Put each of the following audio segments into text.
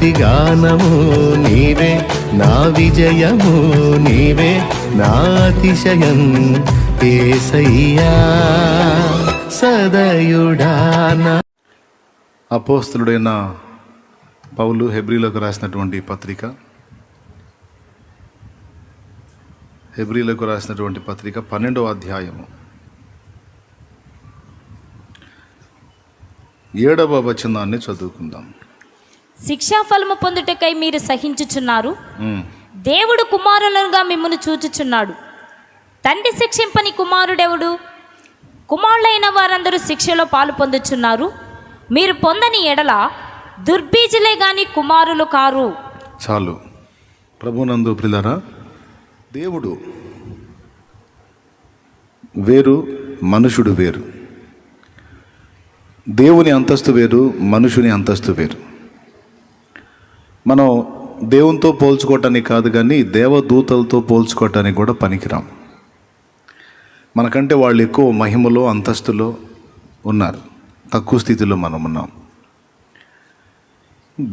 స్తుతిగానము నీవే, నా విజయము నీవే, నా అతిశయం యేసయ్యా సదయుడానా. అపోస్తలుడైన పౌలు హెబ్రీలకు రాసినటువంటి పత్రిక 12వ అధ్యాయము 7వ వచనాన్ని చదువుకుందాం. శిక్షాఫలము పొందుటకై మీరు సహించుచున్నారు, దేవుడు కుమారులుగా మిమ్మల్ని చూచుచున్నాడు. తండ్రి శిక్షింపని కుమారుడెవడు? కుమారులైన వారందరూ శిక్షలో పాలు పొందుచున్నారు. మీరు పొందని ఎడల దుర్బీజులే గాని కుమారులు కారు. చాలు. ప్రభునందు ప్రియులారా, దేవుడు వేరు, మనుషుడు వేరు. దేవుని అంతస్తు వేరు, మనుషుని అంతస్తు వేరు. మనం దేవునితో పోల్చుకోవటానికి కాదు, కానీ దేవదూతలతో పోల్చుకోవటానికి కూడా పనికిరాం. మనకంటే వాళ్ళు ఎక్కువ మహిమలో అంతస్తులో ఉన్నారు, తక్కువ స్థితిలో మనం ఉన్నాం.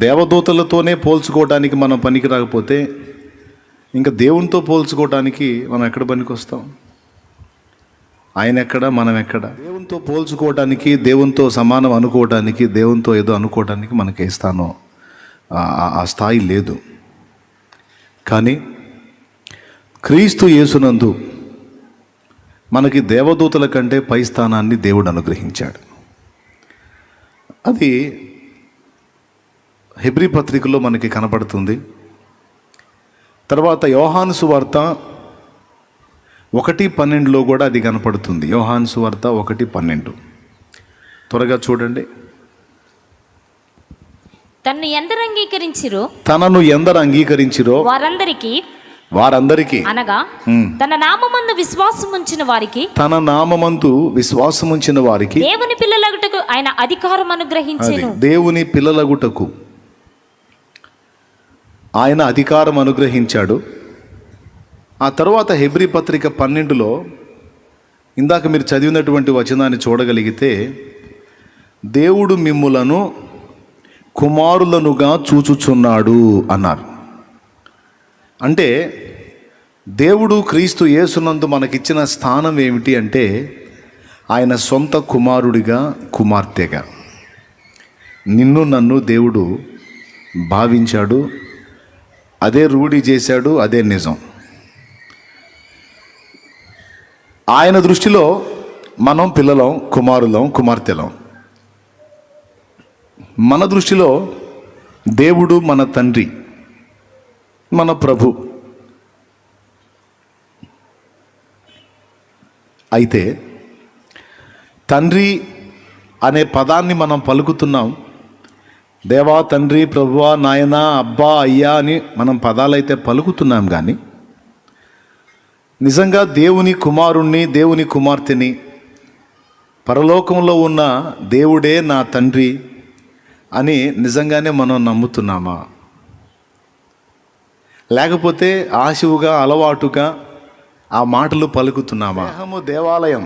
దేవదూతలతోనే పోల్చుకోవడానికి మనం పనికి రాకపోతే ఇంకా దేవునితో పోల్చుకోవడానికి మనం ఎక్కడ పనికి వస్తాం? ఆయన ఎక్కడ, మనం ఎక్కడ? దేవునితో పోల్చుకోవడానికి, దేవునితో సమానం అనుకోవడానికి, దేవునితో ఏదో అనుకోవడానికి మనకి ఏ స్థానం, ఆ స్థాయి లేదు. కానీ క్రీస్తు యేసునందు మనకి దేవదూతల కంటే పై స్థానాన్ని దేవుడు అనుగ్రహించాడు. అది హెబ్రీ పత్రికలో మనకి కనపడుతుంది. తర్వాత యోహాను సువార్త 1:12 కూడా అది కనపడుతుంది. యోహాను సువార్త 1:12 త్వరగా చూడండి. తనను ఎందరు అంగీకరించిరో వారందరికీ అనగా తన నామమందు విశ్వాసముంచిన వారికి దేవుని పిల్లలగుటకు ఆయన అధికారం అనుగ్రహించెను. దేవుని పిల్లలగుటకు ఆయన అధికారం అనుగ్రహించాడు. ఆ తర్వాత హెబ్రీ పత్రిక 12లో ఇందాక మీరు చదివినటువంటి వచనాన్ని చూడగలిగితే, దేవుడు మిమ్ములను కుమారులనుగా చూచుచున్నాడు అన్నారు. అంటే దేవుడు క్రీస్తు యేసునందు మనకిచ్చిన స్థానం ఏమిటి అంటే, ఆయన సొంత కుమారుడిగా, కుమార్తెగా నిన్ను నన్ను దేవుడు భావించాడు. అదే రూఢి చేశాడు, అదే నిజం. ఆయన దృష్టిలో మనం పిల్లలం, కుమారులం, కుమార్తెలం. మన దృష్టిలో దేవుడు మన తండ్రి, మన ప్రభు. అయితే తండ్రి అనే పదాన్ని మనం పలుకుతున్నాం. దేవా, తండ్రి, ప్రభువా, నాయనా, అబ్బా, అయ్యా అని మనం పదాలైతే పలుకుతున్నాం, కానీ నిజంగా దేవుని కుమారుణ్ణి, దేవుని కుమార్తెని, పరలోకంలో ఉన్న దేవుడే నా తండ్రి అని నిజంగానే మనం నమ్ముతున్నామా? లేకపోతే ఆశువుగా, అలవాటుగా ఆ మాటలు పలుకుతున్నామా? దేహము దేవాలయం,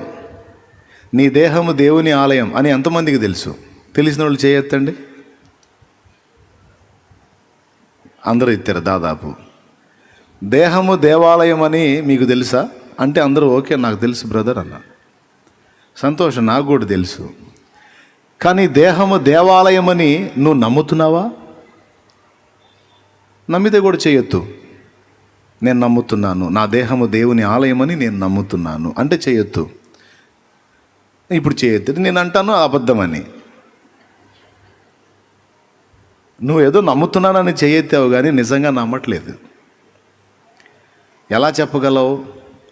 నీ దేహము దేవుని ఆలయం అని ఎంతమందికి తెలుసు? తెలిసిన వాళ్ళు చేయొద్దండి. అందరూ ఎత్తారు దాదాపు. దేహము దేవాలయం అని మీకు తెలుసా అంటే అందరూ ఓకే, నాకు తెలుసు బ్రదర్ అన్న. సంతోషం, నాకు కూడా తెలుసు. కానీ దేహము దేవాలయం అని నువ్వు నమ్ముతున్నావా? నమ్మితే కూడా చేయొద్దు. నేను నమ్ముతున్నాను, నా దేహము దేవుని ఆలయం అని నేను నమ్ముతున్నాను అంటే చేయొద్దు. ఇప్పుడు చేయొద్దు. నేను అంటాను అబద్ధమని. నువ్వు ఏదో నమ్ముతున్నానని చేయెత్తావు, కానీ నిజంగా నమ్మట్లేదు. ఎలా చెప్పగలవు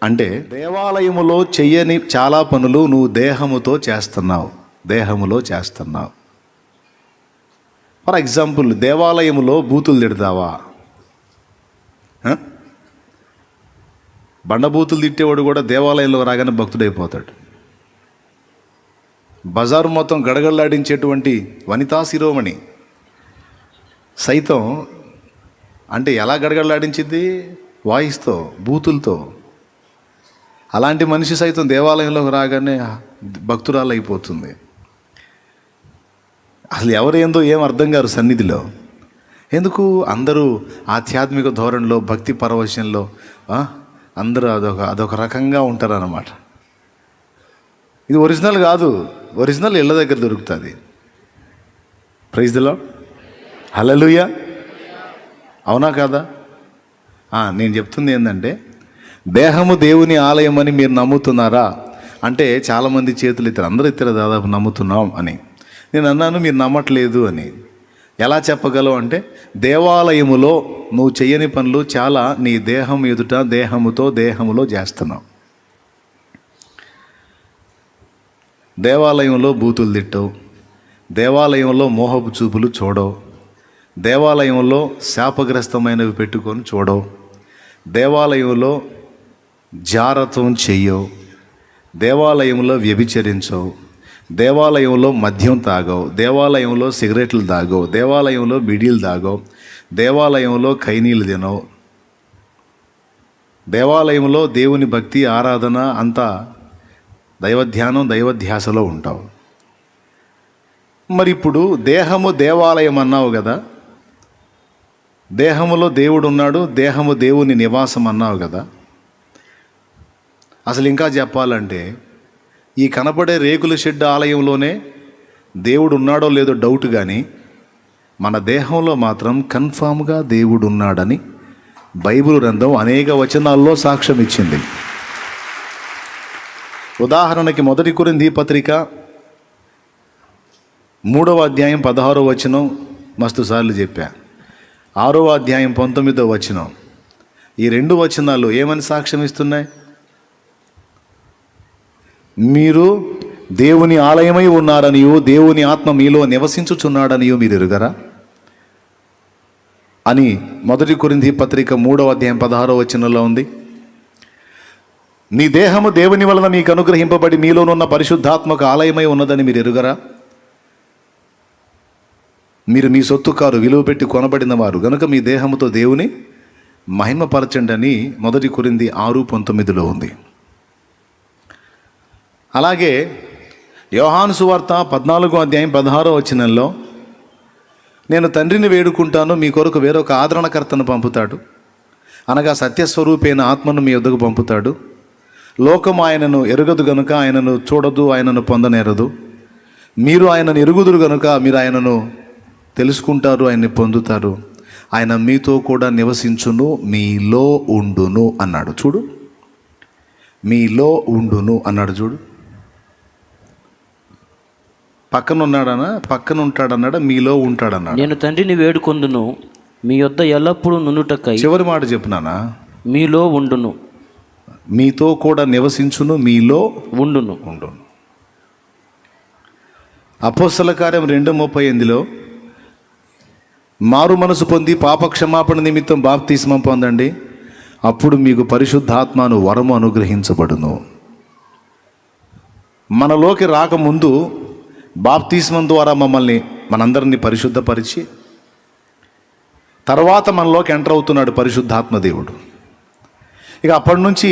అంటే, దేవాలయములో చెయ్యని చాలా పనులు నువ్వు దేహముతో చేస్తున్నావు, దేహములో చేస్తున్నావు. ఫర్ ఎగ్జాంపుల్, దేవాలయములో బూతులు తిడతావా? బండబూతులు తిట్టేవాడు కూడా దేవాలయంలో రాగానే భక్తుడైపోతాడు. బజారు మొత్తం గడగడలాడించేటువంటి వనితా శిరోమణి సైతం అంటే ఎలా గడగడలాడించింది? వాయిస్తో, బూతులతో. అలాంటి మనిషి సైతం దేవాలయంలోకి రాగానే భక్తురాలు అయిపోతుంది. అసలు ఎవరేందో ఏం అర్థం కారు సన్నిధిలో. ఎందుకు అందరూ ఆధ్యాత్మిక ధోరణిలో, భక్తి పరవశంలో అందరూ అదొక రకంగా ఉంటారన్నమాట. ఇది ఒరిజినల్ కాదు. ఒరిజినల్ ఇళ్ళ దగ్గర దొరుకుతుంది. Praise the lord. హల్లెలూయా. అవునా కాదా? నేను చెప్తుంది ఏంటంటే, దేహము దేవుని ఆలయం అని మీరు నమ్ముతున్నారా అంటే చాలామంది చేతులు ఎత్తారు. అందరూ ఎత్తారు, దాదాపు నమ్ముతున్నాం అని. నేను అన్నాను మీరు నమ్మట్లేదు అని. ఎలా చెప్పగలవు అంటే, దేవాలయములో నువ్వు చేయని పనులు చాలా నీ దేహం ఎదుట దేహములో చేస్తున్నావు. దేవాలయంలో బూతులు తిట్టవు, దేవాలయంలో మోహపు చూపులు చూడవు, దేవాలయంలో శాపగ్రస్తమైనవి పెట్టుకొని చూడవు, దేవాలయంలో జారత్వం చెయ్యవు, దేవాలయంలో వ్యభిచరించవు, దేవాలయంలో మద్యం తాగవు, దేవాలయంలో సిగరెట్లు తాగవు, దేవాలయంలో బిడీలు తాగవు, దేవాలయంలో ఖైనీలు తినవు, దేవాలయంలో దేవుని భక్తి ఆరాధన అంతా దైవధ్యానం దైవధ్యాసలో ఉంటావు. మరి ఇప్పుడు దేహము దేవాలయం అన్నావు కదా, దేహములో దేవుడు ఉన్నాడు, దేహము దేవుని నివాసం అన్నావు కదా. అసలు ఇంకా చెప్పాలంటే ఈ కనపడే రేకుల షెడ్ ఆలయంలోనే దేవుడు ఉన్నాడో లేదో డౌట్, కానీ మన దేహంలో మాత్రం కన్ఫామ్గా దేవుడు ఉన్నాడని బైబిల్ గ్రంథం అనేక వచనాల్లో సాక్ష్యం ఇచ్చింది. ఉదాహరణకి 1 కొరింథీ పత్రిక 3వ అధ్యాయం 16వ వచనం మస్తు సార్లు చెప్పా. 6వ అధ్యాయం 19వ వచనం, ఈ 2 వచనాలు ఏమని సాక్ష్యం ఇస్తున్నాయి? మీరు దేవుని ఆలయమై ఉన్నారనియో, దేవుని ఆత్మ మీలో నివసించుచున్నాడనియో మీరు ఎరుగరా అని 1 కొరింథీ పత్రిక 3వ అధ్యాయం 16వ వచనంలో ఉంది. నీ దేహము దేవుని వలన మీకు అనుగ్రహింపబడి మీలోనున్న పరిశుద్ధాత్మక ఆలయమై ఉన్నదని మీరు ఎరుగరా? మీరు మీ సొత్తు కారు, విలువ పెట్టి కొనబడిన వారు గనుక మీ దేహముతో దేవుని మహిమపరచండి అని 1 కొరింథీ 6:19లో ఉంది. అలాగే యోహాను సువార్త 14వ అధ్యాయం 16వ వచనంలో, నేను తండ్రిని వేడుకుంటాను, మీ కొరకు వేరొక ఆదరణకర్తను పంపుతాడు, అనగా సత్యస్వరూపైన ఆత్మను మీ వద్దకు పంపుతాడు. లోకం ఆయనను ఎరుగదు గనుక ఆయనను చూడదు, ఆయనను పొందనేరదు. మీరు ఆయనను ఎరుగుదురు గనుక మీరు ఆయనను తెలుసుకుంటారు, ఆయన్ని పొందుతారు. ఆయన మీతో కూడా నివసించును, మీలో ఉండును అన్నాడు. చూడు, మీలో ఉండును అన్నాడు. చూడు, పక్కన ఉంటాడన్నాడా, మీలో ఉంటాడన్నాడు. నేను తండ్రిని వేడుకొందును, మీ యొద్ద ఎల్లప్పుడూ నుండుటకై. చివరి మాట చెప్పునానా, మీలో ఉండును, మీతో కూడా నివసించును, మీలో ఉండును. అపోస్తల కార్యం 2:38లో, మారు మనసు పొంది పాప క్షమాపణ నిమిత్తం బాప్తిస్మం పొందండి, అప్పుడు మీకు పరిశుద్ధాత్మను వరము అనుగ్రహించబడును. మనలోకి రాకముందు బాప్తిస్మం ద్వారా మనందరినీ పరిశుద్ధపరిచి, తర్వాత మనలోకి ఎంటర్ అవుతున్నాడు పరిశుద్ధాత్మ దేవుడు. ఇక అప్పటి నుంచి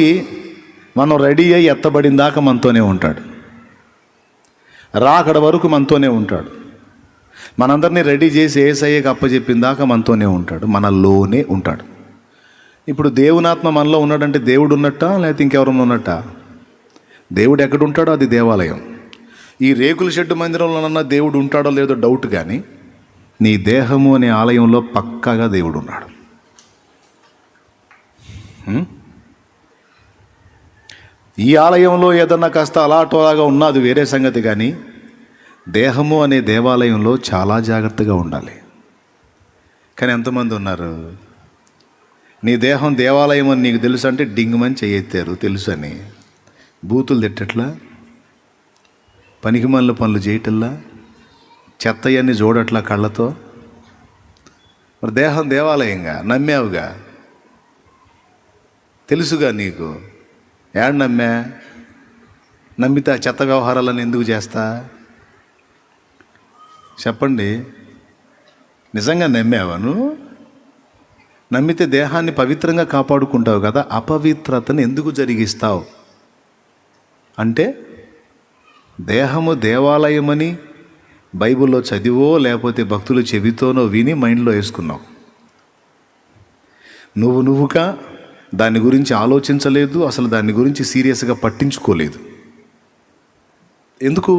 మనం రెడీ అయ్యి ఎత్తబడిన దాకా మనతోనే ఉంటాడు, రాకడ వరకు మనతోనే ఉంటాడు. మనందరినీ రెడీ చేసి యేసయ్యకి అప్పచెప్పిన దాకా మనతోనే ఉంటాడు, మనలోనే ఉంటాడు. ఇప్పుడు దేవునాత్మ మనలో ఉన్నాడంటే దేవుడు ఉన్నట్టా లేకపోతే ఇంకెవరన్నా ఉన్నట్టా? దేవుడు ఎక్కడ ఉంటాడో అది దేవాలయం. ఈ రేకుల షెడ్డు మందిరంలోనన్నా దేవుడు ఉంటాడో లేదో డౌట్, కానీ నీ దేహము అనే ఆలయంలో పక్కాగా దేవుడు ఉన్నాడు. ఈ ఆలయంలో ఏదన్నా కాస్త అలాటోలాగా ఉన్నది వేరే సంగతి, కానీ దేహము అనే దేవాలయంలో చాలా జాగ్రత్తగా ఉండాలి. కానీ ఎంతమంది ఉన్నారు, నీ దేహం దేవాలయం అని నీకు తెలుసు అంటే డింగుమని చేయెత్తారు తెలుసు అని, బూతులు తిట్టట్లా, పనికిమాలిన పనులు చేయటల్లా, చెత్తయన్ని చూడట్లా కళ్ళతో. మరి దేహం దేవాలయంగా నమ్మావుగా, తెలుసుగా నీకు. ఏడ నమ్మితే ఆ చెత్త వ్యవహారాలను ఎందుకు చేస్తా చెప్పండి? నిజంగా నమ్మావను? నమ్మితే దేహాన్ని పవిత్రంగా కాపాడుకుంటావు కదా, అపవిత్రతను ఎందుకు జరిగిస్తావు? అంటే దేహము దేవాలయమని బైబిల్లో చదివో లేకపోతే భక్తులు చెవితోనో విని మైండ్లో వేసుకున్నావు. నువ్వుగా దాని గురించి ఆలోచించలేదు, అసలు దాని గురించి సీరియస్గా పట్టించుకోలేదు. ఎందుకు?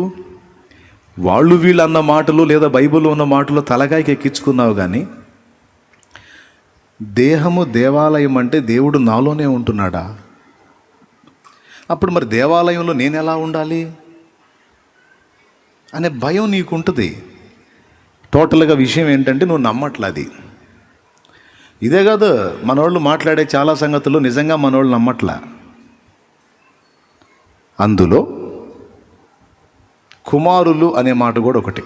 వాళ్ళు వీళ్ళు అన్న మాటలు లేదా బైబిల్లో ఉన్న మాటలు తలకాయకి ఎక్కించుకున్నావు. కానీ దేహము దేవాలయం అంటే దేవుడు నాలోనే ఉంటున్నాడా? అప్పుడు మరి దేవాలయంలో నేను ఎలా ఉండాలి అనే భయం నీకుంటుంది. టోటల్గా విషయం ఏంటంటే నువ్వు నమ్మట్లది. ఇదే కాదు, మనోళ్ళు మాట్లాడే చాలా సంగతులు నిజంగా మనోళ్ళు నమ్మట్లా. అందులో కుమారులు అనే మాట కూడా ఒకటి.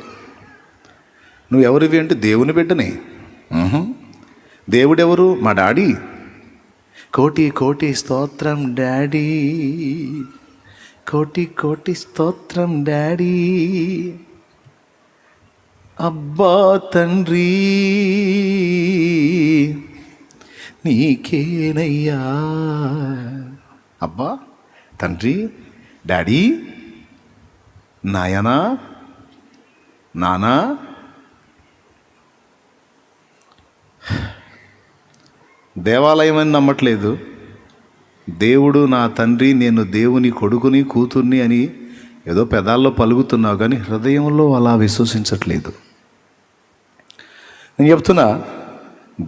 నువ్వు ఎవరివి అంటే దేవుని బిడ్డనే. దేవుడెవరు? మా డాడీ. కోటి కోటి స్తోత్రం డాడీ, కోటి కోటి స్తోత్రం డాడీ. అబ్బా తండ్రి నీకేనయ్యా. అబ్బా తండ్రి, డాడీ, నాయనా, నానా. దేవాలయం అని నమ్మట్లేదు. దేవుడు నా తండ్రి, నేను దేవుని కొడుకుని కూతుర్ని అని ఏదో పెదాల్లో పలుకుతున్నావు, కానీ హృదయంలో అలా విశ్వసించట్లేదు. నేను చెప్తున్నా,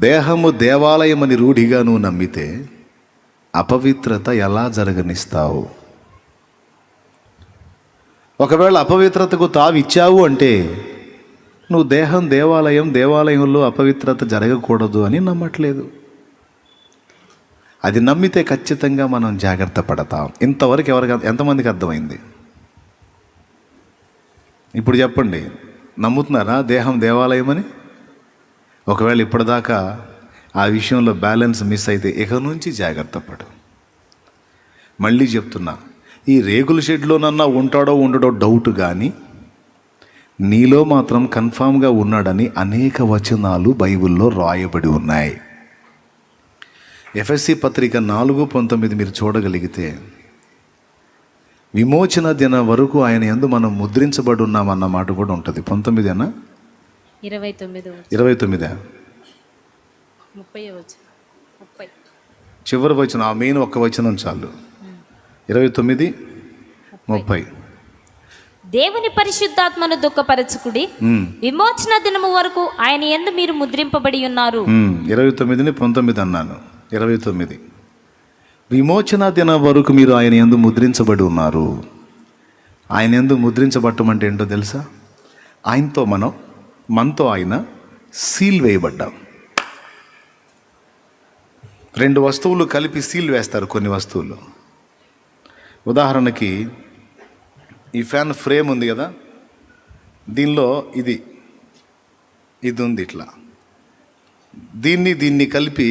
దేహము దేవాలయం అని రూఢిగా నువ్వు నమ్మితే అపవిత్రత ఎలా జరగనిస్తావు? ఒకవేళ అపవిత్రతకు తావిచ్చావు అంటే నువ్వు దేహం దేవాలయం, దేవాలయంలో అపవిత్రత జరగకూడదు అని నమ్మట్లేదు. అది నమ్మితే ఖచ్చితంగా మనం జాగ్రత్త పడతాం. ఇంతవరకు ఎంతమందికి అర్థమైంది? ఇప్పుడు చెప్పండి, నమ్ముతున్నారా దేహం దేవాలయం అని? ఒకవేళ ఇప్పటిదాకా ఆ విషయంలో బ్యాలెన్స్ మిస్ అయితే ఇక నుంచి జాగ్రత్త పడు. మళ్ళీ చెప్తున్నా, ఈ రేకుల షెడ్లోనన్నా ఉంటాడో ఉండడో డౌట్, కానీ నీలో మాత్రం కన్ఫామ్గా ఉన్నాడని అనేక వచనాలు బైబిల్లో రాయబడి ఉన్నాయి. ఎఫెసీ పత్రిక 4:19 మీరు చూడగలిగితే, విమోచన దిన వరకు ఆయన యందు మనం ముద్రించబడి ఉన్నామన్న మాట కూడా ఉంటుంది. 19 29 చివరి వచనం, ఆ మెయిన్ ఒక్క వచనం చాలు. 29:30 దేవుని పరిశుద్ధాత్మను దుఃఖపరచుకుడి, విమోచన దినము వరకు ఆయన యందు మీరు ముద్రింపబడి ఉన్నారు. 29:19 అన్నాను. 29 విమోచన దినం వరకు మీరు ఆయన యందు ముద్రించబడి ఉన్నారు. ఆయన యందు ముద్రించబడటం అంటే ఏంటో తెలుసా? ఆయనతో మనతో ఆయన సీల్ వేయబడ్డాం. 2 వస్తువులు కలిపి సీల్ వేస్తారు కొన్ని వస్తువులు. ఉదాహరణకి ఈ ఫ్యాన్ ఫ్రేమ్ ఉంది కదా, దీనిలో ఇది ఉంది, ఇట్లా దీన్ని కలిపి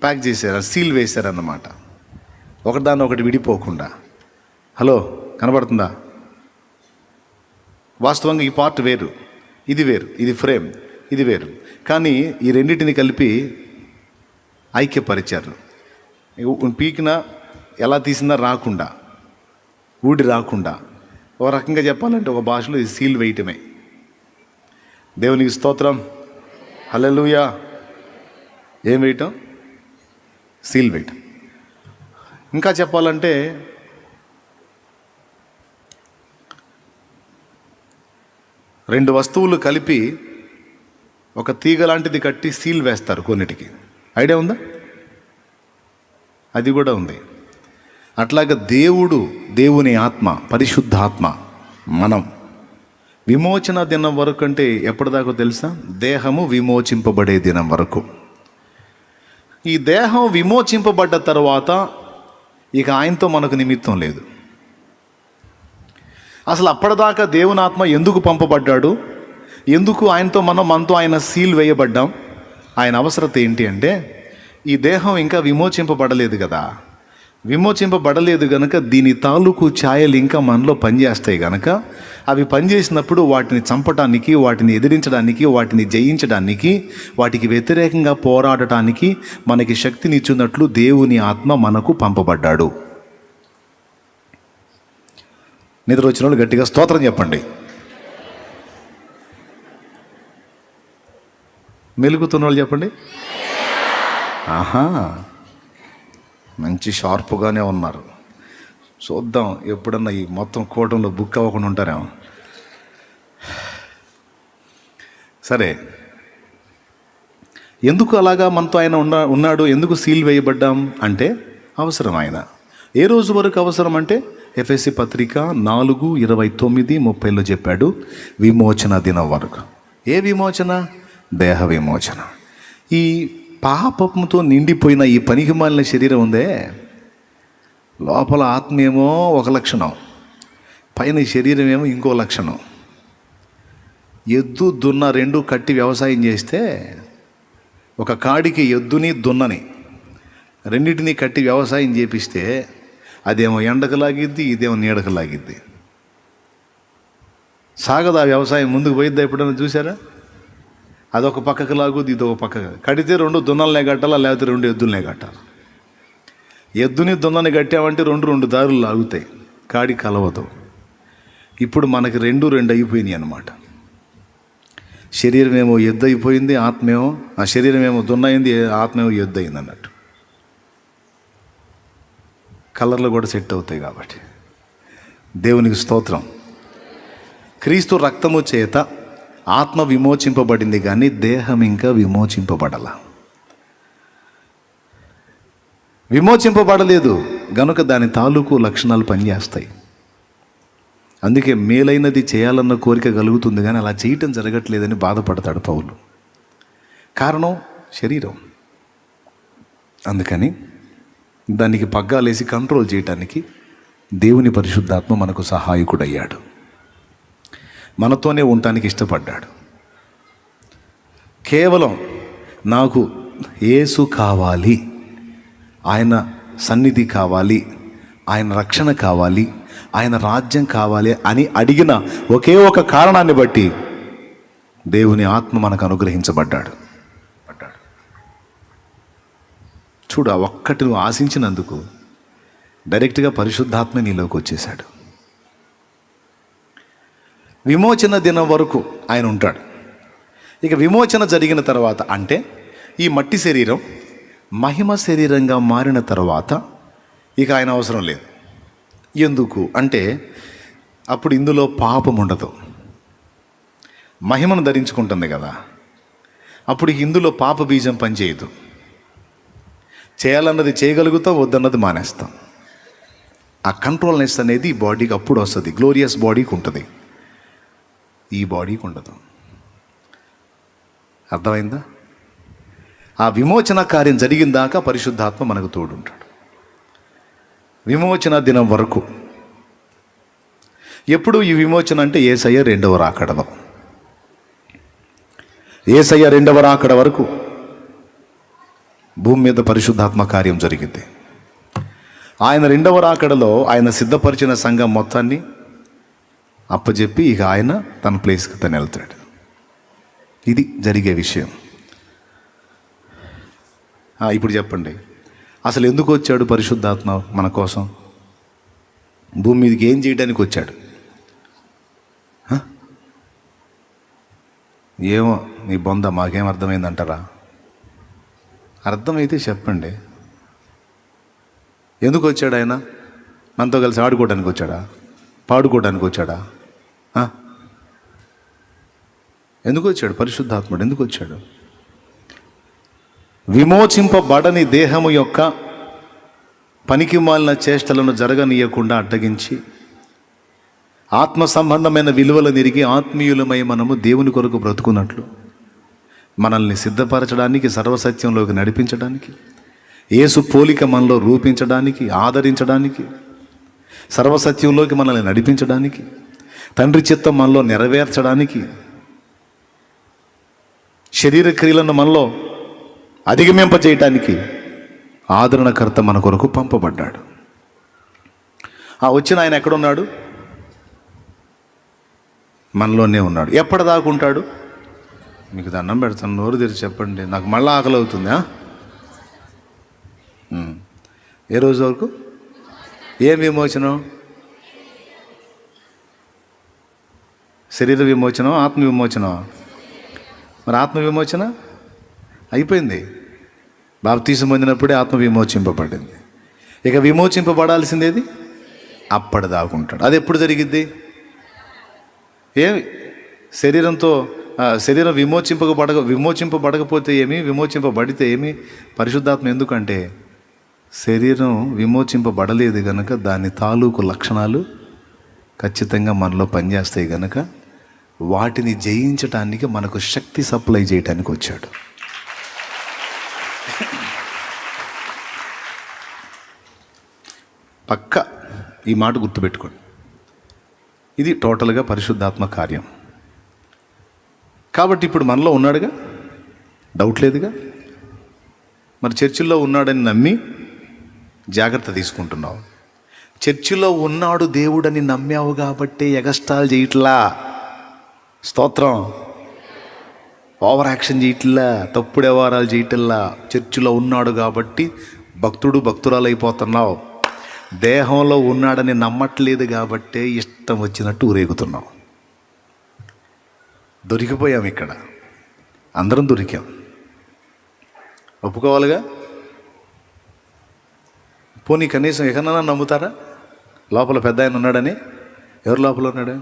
ప్యాక్ చేశారు, సీల్ వేశారన్నమాట, ఒకదాన్ని ఒకటి విడిపోకుండా. హలో, కనబడుతుందా? వాస్తవంగా ఈ పార్ట్ వేరు, ఇది వేరు, ఇది ఫ్రేమ్, ఇది వేరు, కానీ ఈ రెండింటిని కలిపి ఐక్యపరిచారు. పీకిన ఎలా తీసినా రాకుండా, ఊడి రాకుండా, ఒక రకంగా చెప్పాలంటే ఒక భాషలో ఇది సీల్ వేయటమే. దేవునికి స్తోత్రం, హల్లెలూయా. ఏం వేయటం? సీల్ వేయటం. ఇంకా చెప్పాలంటే రెండు వస్తువులు కలిపి ఒక తీగ లాంటిది కట్టి సీల్ వేస్తారు కొన్నిటికి. ఐడియా ఉందా? అది కూడా ఉంది. అట్లాగా దేవుని ఆత్మ, పరిశుద్ధాత్మ, మనం విమోచన దినం వరకు అంటే ఎప్పటిదాకా తెలుసా? దేహము విమోచింపబడే దినం వరకు. ఈ దేహం విమోచింపబడ్డ తర్వాత ఇక ఆయనతో మనకు నిమిత్తం లేదు. అసలు అప్పటిదాకా దేవుని ఆత్మ ఎందుకు పంపబడ్డాడు? ఎందుకు ఆయనతో మనతో ఆయన సీల్ వేయబడ్డాం? ఆయన అవసరత ఏంటి అంటే, ఈ దేహం ఇంకా విమోచింపబడలేదు కదా. విమోచింపబడలేదు గనక దీని తాలూకు ఛాయలు ఇంకా మనలో పనిచేస్తాయి గనక, అవి పనిచేసినప్పుడు వాటిని చంపటానికి, వాటిని ఎదిరించడానికి, వాటిని జయించడానికి, వాటికి వ్యతిరేకంగా పోరాడటానికి మనకి శక్తినిచ్చున్నట్లు దేవుని ఆత్మ మనకు పంపబడ్డాడు. నిద్ర వచ్చిన వాళ్ళు గట్టిగా స్తోత్రం చెప్పండి. మెలుగుతున్న వాళ్ళు చెప్పండి. ఆహా, మంచి షార్ప్గానే ఉన్నారు. చూద్దాం ఎప్పుడన్నా ఈ మొత్తం కూటంలో బుక్ అవ్వకుండా ఉంటారేమో. సరే, ఎందుకు అలాగా మనతో ఆయన ఉన్నాడు? ఎందుకు సీల్ వేయబడ్డాం అంటే అవసరం. ఆయన ఏ రోజు వరకు అవసరం అంటే ఎఫెసీ పత్రిక 4:29-30 చెప్పాడు, విమోచన దినం వరకు. ఏ విమోచన? దేహ విమోచన. ఈ పాపంతో నిండిపోయిన ఈ పనికిమాలిన శరీరం ఉందే, లోపల ఆత్మేమో ఒక లక్షణం, పైన శరీరం ఏమో ఇంకో లక్షణం. ఎద్దు దున్న రెండు కట్టి వ్యవసాయం చేస్తే ఒక కాడికి ఎద్దుని దున్నని రెండింటినీ కట్టి వ్యవసాయం చేపిస్తే అదేమో ఎండకు లాగిద్ది, ఇదేమో నీడకు లాగిద్ది. సాగదా వ్యవసాయం? ముందుకు పోయిద్దా? ఎప్పుడైనా చూసారా? అదొక పక్కకు లాగుద్ది, ఇదొక పక్కకు. కడితే రెండు దున్నలనే కట్టాలా, లేకపోతే రెండు ఎద్దులనే కట్టాలి. ఎద్దుని దున్నని కట్టామంటే రెండు దారులు లాగుతాయి, కాడి కలవదు. ఇప్పుడు మనకి రెండు అయిపోయినాయి అన్నమాట. శరీరం ఏమో ఎద్దు అయిపోయింది, ఆత్మేమో, ఆ శరీరం ఏమో దున్నయింది, ఆత్మేమో ఎద్దు అయింది అన్నట్టు. కలర్లు కూడా సెట్ అవుతాయి కాబట్టి దేవునికి స్తోత్రం. క్రీస్తు రక్తము చేత ఆత్మ విమోచింపబడింది, కానీ దేహం ఇంకా విమోచింపబడాల. విమోచింపబడలేదు గనుక దాని తాలూకు లక్షణాలు పనిచేస్తాయి. అందుకే మేలైనది చేయాలన్న కోరిక కలుగుతుంది, కానీ అలా చేయటం జరగట్లేదని బాధపడతాడు పౌలు. కారణం శరీరం. అందుకని దానికి పగ్గాలేసి కంట్రోల్ చేయటానికి దేవుని పరిశుద్ధాత్మ మనకు సహాయకుడయ్యాడు. మనతోనే ఉండటానికి ఇష్టపడ్డాడు. కేవలం నాకు యేసు కావాలి, ఆయన సన్నిధి కావాలి, ఆయన రక్షణ కావాలి, ఆయన రాజ్యం కావాలి అని అడిగిన ఒకే ఒక కారణాన్ని బట్టి దేవుని ఆత్మ మనకు అనుగ్రహించబడ్డాడు. చూడు, ఆ ఒక్కటి నువ్వు ఆశించినందుకు డైరెక్ట్గా పరిశుద్ధాత్మ నీలోకి వచ్చేశాడు. విమోచన దినం వరకు ఆయన ఉంటాడు. ఇక విమోచన జరిగిన తర్వాత, అంటే ఈ మట్టి శరీరం మహిమ శరీరంగా మారిన తర్వాత ఇక ఆయన అవసరం లేదు. ఎందుకు అంటే అప్పుడు ఇందులో పాపం ఉండదు, మహిమను ధరించుకుంటుంది కదా. అప్పుడు ఇందులో పాప బీజం పనిచేయదు. చేయాలన్నది చేయగలుగుతాం, వద్దన్నది మానేస్తాం. ఆ కంట్రోల్నెస్ అనేది ఈ బాడీకి అప్పుడు వస్తుంది. గ్లోరియస్ బాడీకి ఉంటుంది, ఈ బాడీకి ఉండదు. అర్థమైందా? ఆ విమోచన కార్యం జరిగిన దాకా పరిశుద్ధాత్మ మనకు తోడుంటాడు. విమోచన దినం వరకు. ఎప్పుడు ఈ విమోచన అంటే యేసయ్య రెండవ రాకడలో. యేసయ్య రెండవ రాకడ వరకు భూమి మీద పరిశుద్ధాత్మ కార్యం జరిగింది. ఆయన రెండవ రాకడలో ఆయన సిద్ధపరిచిన సంఘం మొత్తాన్ని అప్పచెప్పి ఇక ఆయన తన ప్లేస్కి తను వెళ్తాడు. ఇది జరిగే విషయం. ఇప్పుడు చెప్పండి, అసలు ఎందుకు వచ్చాడు పరిశుద్ధాత్మ మన కోసం? భూమి మీదకి ఏం చేయడానికి వచ్చాడు? ఏమో నీ బొంద, మాకేం అర్థమైందంటారా? అర్థమైతే చెప్పండి. ఎందుకు వచ్చాడు ఆయన? మనతో కలిసి ఆడుకోవడానికి వచ్చాడా? పాడుకోవడానికి వచ్చాడా? ఎందుకు వచ్చాడు పరిశుద్ధాత్ముడు? ఎందుకు వచ్చాడు? విమోచింపబడని దేహము యొక్క పనికిమాలిన చేష్టలను జరగనీయకుండా అడ్డగించి ఆత్మ సంబంధమైన విలువలు నిరిగి ఆత్మీయులమై మనము దేవుని కొరకు బ్రతుకున్నట్లు మనల్ని సిద్ధపరచడానికి, సర్వసత్యంలోకి నడిపించడానికి, యేసు పోలిక మనలో రూపించడానికి, ఆదరించడానికి, సర్వసత్యంలోకి మనల్ని నడిపించడానికి, తండ్రి చిత్తం మనలో నెరవేర్చడానికి, శరీర క్రియలను మనలో అధిగమింపచేయటానికి ఆదరణకర్త మన కొరకు పంపబడ్డాడు. వచ్చిన ఆయన ఎక్కడున్నాడు? మనలోనే ఉన్నాడు. ఎప్పటిదాకా ఉంటాడు? మీకు దండం పెడతాను, నోరు తెరిచి చెప్పండి, నాకు మళ్ళీ ఆకలి అవుతుంది. ఏ రోజు వరకు? ఏం విమోచనం? శరీర విమోచనం, ఆత్మ విమోచనం. మరి ఆత్మ విమోచన అయిపోయింది. బాప్తీసం పొందినప్పుడే ఆత్మ విమోచింపబడింది. ఇక విమోచింపబడాల్సిందేది అప్పటిదాకుంటాడు. అది ఎప్పుడు జరిగిద్ది? శరీరం విమోచింపబడకపోతే ఏమి, విమోచింపబడితే ఏమి? పరిశుద్ధాత్మ ఎందుకంటే శరీరం విమోచింపబడలేదు కనుక దాని తాలూకు లక్షణాలు ఖచ్చితంగా మనలో పనిచేస్తాయి కనుక వాటిని జయించటానికి మనకు శక్తి సప్లై చేయటానికి వచ్చాడు. పక్క ఈ మాట గుర్తుపెట్టుకోండి. ఇది టోటల్గా పరిశుద్ధాత్మ కార్యం. కాబట్టి ఇప్పుడు మనలో ఉన్నాడుగా, డౌట్ లేదుగా. మరి చర్చిలో ఉన్నాడని నమ్మి జాగ్రత్త తీసుకుంటున్నావు. చర్చిలో ఉన్నాడు దేవుడని నమ్మావు కాబట్టి ఎగస్టాల్ చేయట్లా, స్తోత్రం, ఓవర్ యాక్షన్ చేయట్లా, తప్పుడు వ్యవహారాలు చేయట్లా. చర్చిలో ఉన్నాడు కాబట్టి భక్తురాలు అయిపోతున్నావు. దేహంలో ఉన్నాడని నమ్మట్లేదు కాబట్టే ఇష్టం వచ్చినట్టు ఊరేగుతున్నావు. దొరికిపోయాం, ఇక్కడ అందరం దొరికాం. ఒప్పుకోవాలిగా. పోనీ కనీసం ఎక్కడన్నా నమ్ముతారా లోపల పెద్ద ఆయన ఉన్నాడని? ఎవరు లోపల ఉన్నాడు?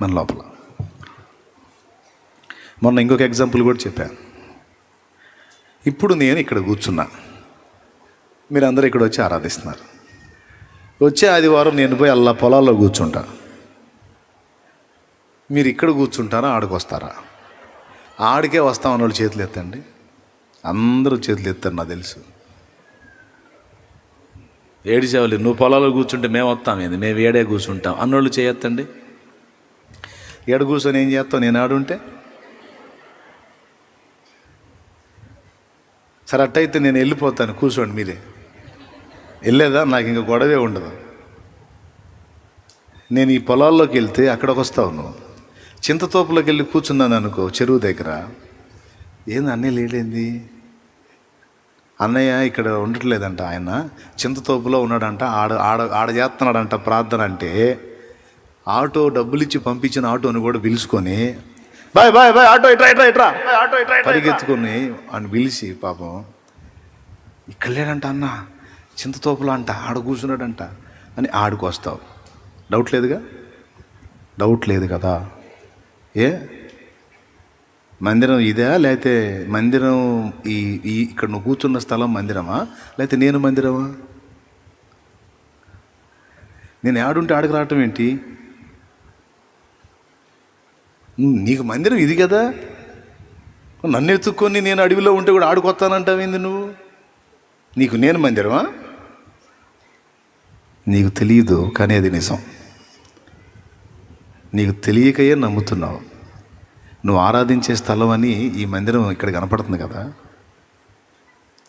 మన లోపల. మొన్న ఇంకొక ఎగ్జాంపుల్ కూడా చెప్పాను. ఇప్పుడు నేను ఇక్కడ కూర్చున్నా, మీరు అందరూ ఇక్కడ వచ్చి ఆరాధిస్తున్నారు. వచ్చే ఆదివారం నేను పోయి అలా పొలాల్లో కూర్చుంటా. మీరు ఇక్కడ కూర్చుంటారా, ఆడికి వస్తారా? ఆడికే వస్తామన్న వాళ్ళు చేతులు ఎత్తండి. అందరూ చేతులు ఎత్తారు, నాకు తెలుసు. ఏడు సేవలు, నువ్వు పొలాల్లో కూర్చుంటే మేము వస్తాం ఏంది, మేము ఏడే కూర్చుంటాం అన్నోళ్ళు చేయొత్తండి. ఏడు కూర్చొని ఏం చేస్తావు? నేను ఆడుంటే సరే, అట్టయితే నేను వెళ్ళిపోతాను, కూర్చోండి మీరే. వెళ్ళేదా? నాకు ఇంకా గొడవే ఉండదు. నేను ఈ పొలాల్లోకి వెళ్తే అక్కడికి వస్తావు నువ్వు. చింతతోపులోకి వెళ్ళి కూర్చున్నాను అనుకో, చెరువు దగ్గర. ఏంది అన్నయ్య లేడేంది? అన్నయ్య ఇక్కడ ఉండట్లేదంట, ఆయన చింతతోపులో ఉన్నాడంట, ఆడ చేస్తున్నాడంట ప్రార్థన. అంటే ఆటో డబ్బులు ఇచ్చి పంపించిన ఆటోని కూడా పిలుచుకొని బాయ్ బాయ్ బాయ్ ఆటో ఇట్రా ఇట్రా ఇట్రా ఆటో ఇట్రా పరిగెత్తుకొని అని పిలిచి, పాపం ఇక్కడ లేడంట అన్న, చింతతోపులో అంట, ఆడ కూర్చున్నాడంట అని ఆడికి వస్తావు. డౌట్ లేదుగా? డౌట్ లేదు కదా? ఏ మందిరం ఇదే, లేకపోతే మందిరం ఈ ఇక్కడ నువ్వు కూర్చున్న స్థలం మందిరమా, లేకపోతే నేను మందిరమా? నేను ఆడుంటే ఆడికి రావటం ఏంటి? నీకు మందిరం ఇది కదా. నన్ను ఎత్తుక్కొని నేను అడవిలో ఉంటే కూడా ఆడుకొస్తానంటావేంది నువ్వు? నీకు నేను మందిరమా? నీకు తెలియదు, కానీ అది నిజం. నీకు తెలియకయే నమ్ముతున్నావు. నువ్వు ఆరాధించే స్థలం అని ఈ మందిరం ఇక్కడ కనపడుతుంది కదా,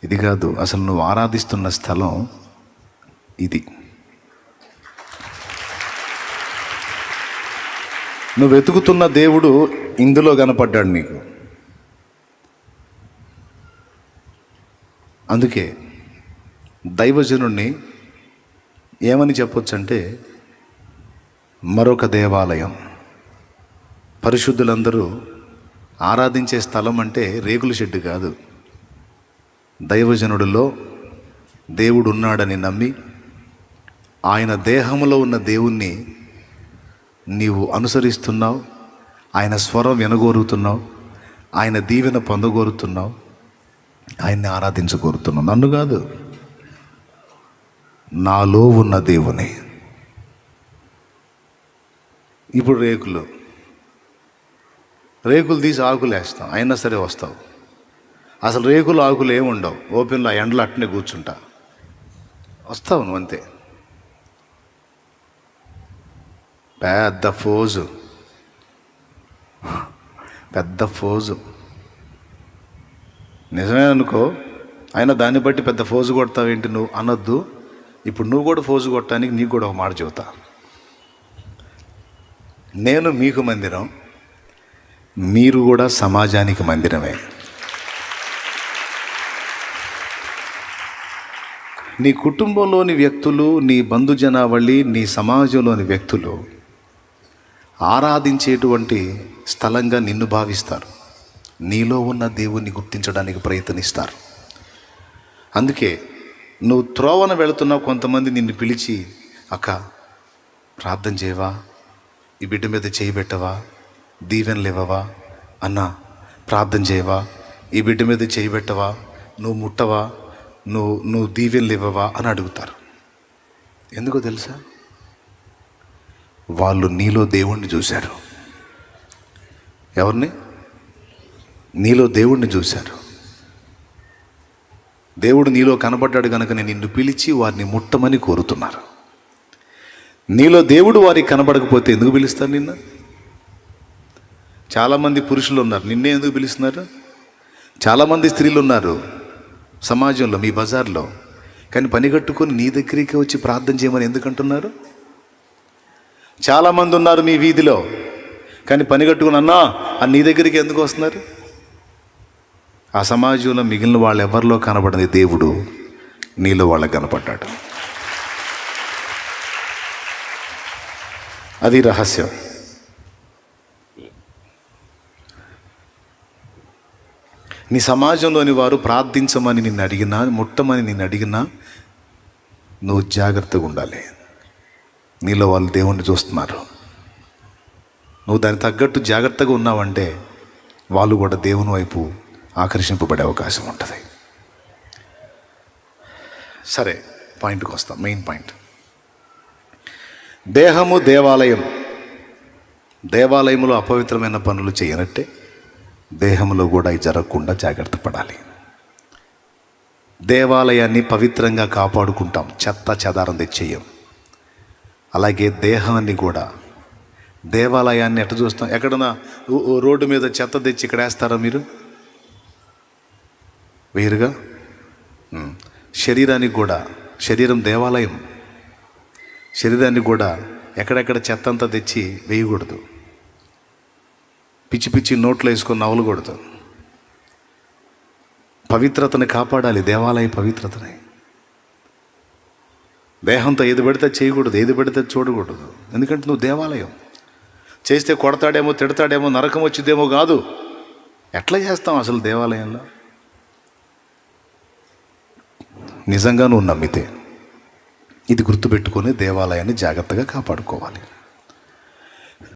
ఇది కాదు. అసలు నువ్వు ఆరాధిస్తున్న స్థలం ఇది. నువ్వు వెతుకుతున్న దేవుడు ఇందులో కనపడ్డాడు నీకు. అందుకే దైవజనుణ్ణి ఏమని చెప్పొచ్చంటే మరొక దేవాలయం. పరిశుద్ధులందరూ ఆరాధించే స్థలం అంటే రేకుల షెడ్డు కాదు. దైవజనుడిలో దేవుడు ఉన్నాడని నమ్మి ఆయన దేహంలో ఉన్న దేవుణ్ణి నీవు అనుసరిస్తున్నావు, ఆయన స్వరం వినగోరుతున్నావు, ఆయన దీవెన పొందగోరుతున్నావు, ఆయన్ని ఆరాధించగోరుతున్నావు. నన్ను కాదు, నాలో ఉన్న దేవుని. ఇప్పుడు రేకులు తీసి ఆకులు వేస్తాం, అయినా సరే వస్తావు. అసలు రేకులు ఆకులు ఏముండవు, ఓపెన్లో ఎండలో అట్టనే కూర్చుంటా, వస్తావు నువ్వు అంతే. పెద్ద ఫోజు నిజమే అనుకో, అయినా దాన్ని బట్టి పెద్ద ఫోజు కొడతావేంటి నువ్వు అనొద్దు. ఇప్పుడు నువ్వు కూడా ఫోజు కొట్టడానికి నీకు కూడా ఒక మాట చెబుతా. నేను మీకు మందిరం, మీరు కూడా సమాజానికి మందిరమే. నీ కుటుంబంలోని వ్యక్తులు, నీ బంధుజనావళి, నీ సమాజంలోని వ్యక్తులు ఆరాధించేటువంటి స్థలంగా నిన్ను భావిస్తారు. నీలో ఉన్న దేవుణ్ణి గుర్తించడానికి ప్రయత్నిస్తారు. అందుకే నువ్వు త్రోవన వెళుతున్నావు, కొంతమంది నిన్ను పిలిచి, అక్క ప్రార్థన చేయవా, ఈ బిడ్డ మీద చేయి పెట్టవా, దీవెనలు ఇవ్వవా, అన్న ప్రార్థన చేయవా, ఈ బిడ్డ మీద చేయి పెట్టవా, నువ్వు ముట్టవా, నువ్వు దీవెనలు ఇవ్వవా అని అడుగుతారు. ఎందుకో తెలుసా? వాళ్ళు నీలో దేవుణ్ణి చూశారు. ఎవరిని? నీలో దేవుణ్ణి చూశారు. దేవుడు నీలో కనబడ్డాడు కనుక నేను నిన్ను పిలిచి వారిని ముట్టమని కోరుతున్నారు. నీలో దేవుడు వారికి కనబడకపోతే ఎందుకు పిలుస్తారు నిన్ను? చాలామంది పురుషులు ఉన్నారు, నిన్నే ఎందుకు పిలుస్తున్నారు? చాలామంది స్త్రీలు ఉన్నారు సమాజంలో, మీ బజార్లో, కానీ పని కట్టుకొని నీ దగ్గరికి వచ్చి ప్రార్థన చేయమని ఎందుకంటున్నారు? చాలామంది ఉన్నారు మీ వీధిలో, కానీ పని కట్టుకుని అన్నా అని నీ దగ్గరికి ఎందుకు వస్తున్నారు? ఆ సమాజంలో మిగిలిన వాళ్ళు ఎవరిలో కనబడని దేవుడు నీలో వాళ్ళకి కనపడ్డాడు. అది రహస్యం. నీ సమాజంలోని వారు ప్రార్థించమని నిన్ను అడిగినా, ముట్టమని నిన్ను అడిగినా నువ్వు జాగ్రత్తగా ఉండాలి. నీలో వాళ్ళు దేవుణ్ణి చూస్తున్నారు. నువ్వు దానికి తగ్గట్టు జాగ్రత్తగా ఉన్నావంటే వాళ్ళు కూడా దేవుని వైపు ఆకర్షింపబడే అవకాశం ఉంటుంది. సరే, పాయింట్కి వస్తాం. మెయిన్ పాయింట్, దేహము దేవాలయం. దేవాలయంలో అపవిత్రమైన పనులు చేయనట్టే దేహంలో కూడా ఇది జరగకుండా జాగ్రత్త పడాలి. దేవాలయాన్ని పవిత్రంగా కాపాడుకుంటాం, చెత్త చెదారం తెచ్చేయం. అలాగే దేహాన్ని కూడా, దేవాలయాన్ని ఎట్లా చూస్తాం? ఎక్కడన్నా రోడ్డు మీద చెత్త తెచ్చి ఇక్కడ వేస్తారా మీరు? వేరుగా. శరీరానికి కూడా, శరీరం దేవాలయం, శరీరాన్ని కూడా ఎక్కడెక్కడ చెత్త అంతా తెచ్చి వేయకూడదు. పిచ్చి పిచ్చి నోట్లో వేసుకొని నవ్వకూడదు. పవిత్రతని కాపాడాలి, దేవాలయ పవిత్రతని. దేహంతో ఏది పడితే చేయకూడదు, ఏది పడితే చూడకూడదు. ఎందుకంటే నువ్వు దేవాలయం. చేస్తే కొడతాడేమో, తిడతాడేమో, నరకం వచ్చిందేమో కాదు. ఎట్లా చేస్తాం అసలు దేవాలయంలో? నిజంగా నువ్వు నమ్మితే ఇది గుర్తుపెట్టుకొని దేవాలయాన్ని జాగ్రత్తగా కాపాడుకోవాలి.